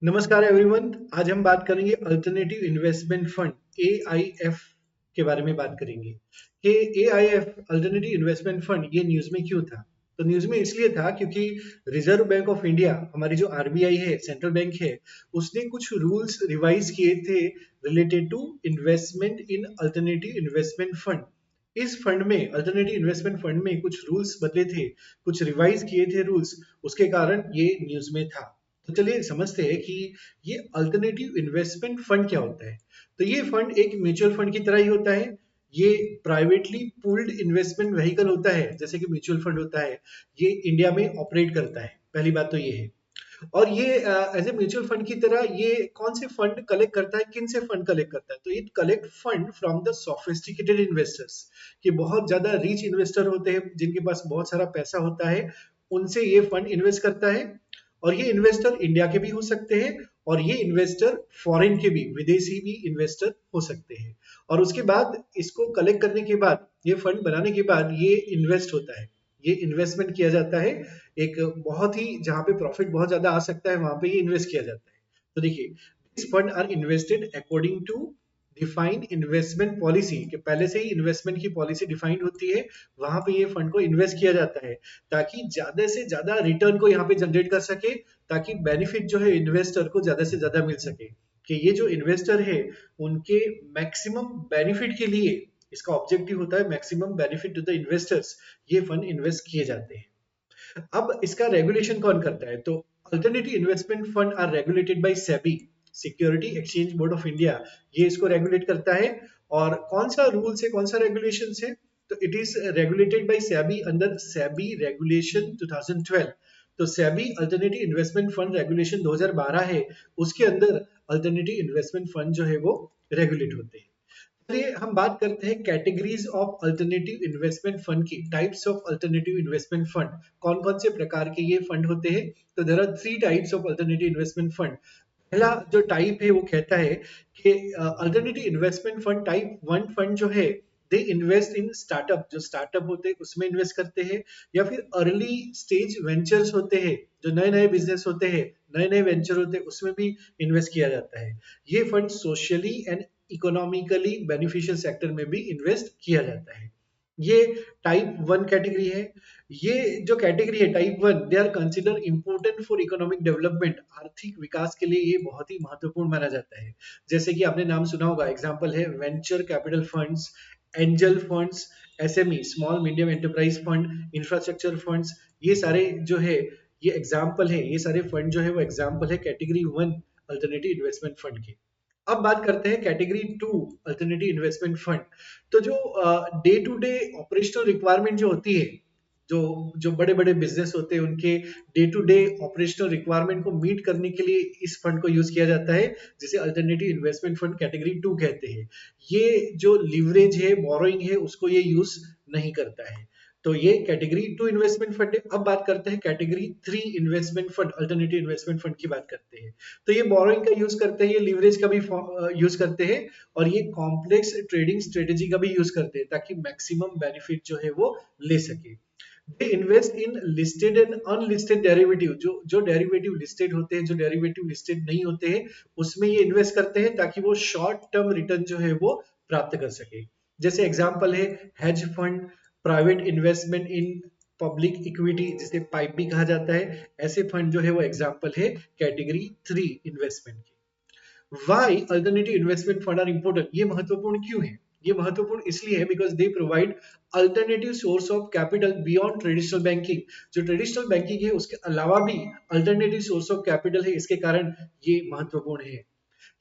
नमस्कार एवरीवन। आज हम बात करेंगे अल्टरनेटिव इन्वेस्टमेंट फंड AIF के बारे में बात करेंगे कि AIF अल्टरनेटिव इन्वेस्टमेंट फंड ये न्यूज़ में क्यों था। तो न्यूज़ में इसलिए था क्योंकि रिजर्व बैंक ऑफ इंडिया, हमारी जो RBI है, सेंट्रल बैंक है, उसने कुछ रूल्स रिवाइज किए थे related to investment in alternative investment fund. इस फंड में, अल्टरनेटिव इन्वेस्टमेंट फंड में कुछ रूल्स बदले थे, कुछ रिवाइज किए थे रूल्स, उसके कारण ये न्यूज़ में था। तो चलिए समझते हैं कि ये अल्टरनेटिव इन्वेस्टमेंट फंड क्या होता है। तो ये फंड एक म्यूचुअल फंड की तरह ही होता है। ये प्राइवेटली पूल्ड इन्वेस्टमेंट व्हीकल होता है, जैसे कि म्यूचुअल फंड होता है। ये इंडिया में ऑपरेट करता है, पहली बात तो ये है। और ये एज ए म्यूचुअल फंड की तरह ये कौन से फंड कलेक्ट करता है, किन से फंड कलेक्ट करता है, तो it collect fund from the sophisticated investors, कि बहुत ज्यादा रिच इन्वेस्टर होते हैं जिनके पास बहुत सारा पैसा होता है, उनसे ये फंड इन्वेस्ट करता है। और ये इन्वेस्टर इंडिया के भी हो सकते हैं, और ये इन्वेस्टर फॉरेन के भी, विदेशी भी इन्वेस्टर हो सकते हैं। और उसके बाद इसको कलेक्ट करने के बाद, ये फंड बनाने के बाद ये इन्वेस्ट होता है, ये इन्वेस्टमेंट किया जाता है। एक बहुत ही, जहां पे प्रॉफिट बहुत ज्यादा आ सकता है, वहां पे ये इन्वेस्ट किया जाता है। तो देखिए, this fund are invested according to defined investment policy, कि पहले से ही इन्वेस्टमेंट की पॉलिसी डिफाइंड होती है, वहां पे ये फंड को इन्वेस्ट किया जाता है, ताकि ज्यादा से ज्यादा रिटर्न को यहाँ पे जनरेट कर सके, ताकि बेनिफिट जो है इन्वेस्टर को ज्यादा से ज्यादा मिल सके, कि ये जो इन्वेस्टर है उनके मैक्सिमम बेनिफिट के लिए, इसका ऑब्जेक्टिव होता है maximum benefit to the investors, ये फंड इन्वेस्ट किए जाते हैं। अब इसका रेगुलेशन कौन करता है, तो alternative investment fund are regulated by SEBI, security exchange board of India, ये इसको रेगुलेट करता है। और कौन सा रूल्स है, कौन सा रेगुलेशन है, तो it is regulated by SEBI under SEBI regulation 2012। तो SEBI alternative investment fund regulation 2012 है, उसके अंदर अल्टरनेटिव इन्वेस्टमेंट फंड जो है वो रेगुलेट होते हैं। चलिए हम बात करते हैं categories of alternative investment fund की, types of alternative investment fund, कौन कौन से प्रकार के ये फंड होते हैं। तो there are three types of alternative investment fund. पहला जो टाइप है वो कहता है कि alternative investment fund type one fund जो है, दे इन्वेस्ट इन स्टार्टअप, जो स्टार्टअप होते हैं उसमें इन्वेस्ट करते हैं, या फिर अर्ली स्टेज वेंचर्स होते हैं, जो नए नए बिजनेस होते हैं, नए नए वेंचर होते हैं, उसमें भी इन्वेस्ट किया जाता है। ये fund socially and economically beneficial sector में भी इन्वेस्ट किया जाता है। ये टाइप वन कैटेगरी है। ये जो कैटेगरी है type one, they are consider important for economic development, आर्थिक विकास के लिए ये बहुत ही महत्वपूर्ण माना जाता है। जैसे कि आपने नाम सुना होगा, एग्जांपल है venture capital funds, angel funds, SME small medium enterprise fund, infrastructure funds, ये सारे जो है, ये एग्जाम्पल है, ये सारे फंड जो है वो एग्जाम्पल है category one alternative investment fund के। अब बात करते हैं category two alternative investment fund. तो जो day to day operational requirement जो होती है, जो जो बड़े बड़े बिजनेस होते हैं, उनके day to day operational requirement को मीट करने के लिए इस फंड को यूज किया जाता है, जिसे alternative investment fund category to कहते हैं। ये जो लिवरेज है, बोरोइंग है, उसको ये यूज नहीं करता है। तो ये कैटेगरी टू इन्वेस्टमेंट फंड है। अब बात करते हैं category three investment fund, alternative investment fund की बात करते हैं। तो ये बोरोइंग का यूज करते हैं, ये लिवरेज का भी यूज करते हैं, और ये कॉम्प्लेक्स ट्रेडिंग स्ट्रेटेजी का भी यूज करते हैं, ताकि मैक्सिमम बेनिफिट जो है वो ले सके। दे invest in listed and unlisted derivative, जो डेरिवेटिव लिस्टेड होते हैं, जो डेरिवेटिव लिस्टेड नहीं होते हैं, उसमें ये इन्वेस्ट करते हैं, ताकि वो शॉर्ट टर्म रिटर्न जो है वो प्राप्त कर सके। जैसे एग्जांपल है hedge fund, private investment in public equity, जिसे पाइप भी कहा जाता है, ऐसे फंड जो है वो एग्जांपल है कैटेगरी थ्री इन्वेस्टमेंट की। Why alternative investment fund are important, ये महत्वपूर्ण क्यों है। ये महत्वपूर्ण इसलिए है because they provide alternative source of capital beyond traditional banking, जो ट्रेडिशनल बैंकिंग है उसके अलावा भी अल्टरनेटिव सोर्स ऑफ कैपिटल है, इसके कारण ये महत्वपूर्ण है।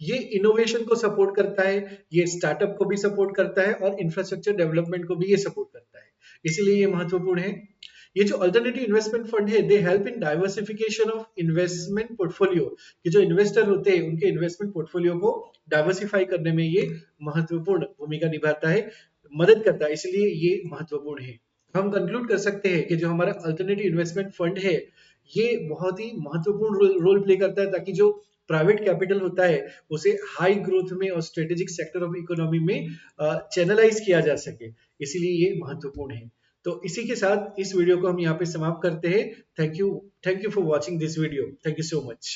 ये इनोवेशन को सपोर्ट करता है, ये स्टार्टअप को भी सपोर्ट करता है, और इंफ्रास्ट्रक्चर डेवलपमेंट को भी ये सपोर्ट करता है, इसीलिए ये महत्वपूर्ण है। ये जो अल्टरनेटिव इन्वेस्टमेंट फंड है, they help in diversification of investment portfolio, कि जो इन्वेस्टर होते हैं उनके इन्वेस्टमेंट पोर्टफोलियो को डाइवर्सिफाई करने में ये महत्वपूर्ण भूमिका निभाता है, मदद करता है, इसलिए ये महत्वपूर्ण है। हम कंक्लूड कर सकते हैं कि जो हमारा अल्टरनेटिव इन्वेस्टमेंट फंड है, ये बहुत ही महत्वपूर्ण रोल प्ले करता है, ताकि जो प्राइवेट कैपिटल होता है उसे हाई ग्रोथ में और स्ट्रेटेजिक सेक्टर ऑफ इकोनॉमी में चैनलाइज किया जा सके, इसीलिए ये महत्वपूर्ण है। तो इसी के साथ इस वीडियो को हम यहाँ पे समाप्त करते हैं। Thank you for watching this video. Thank you so much.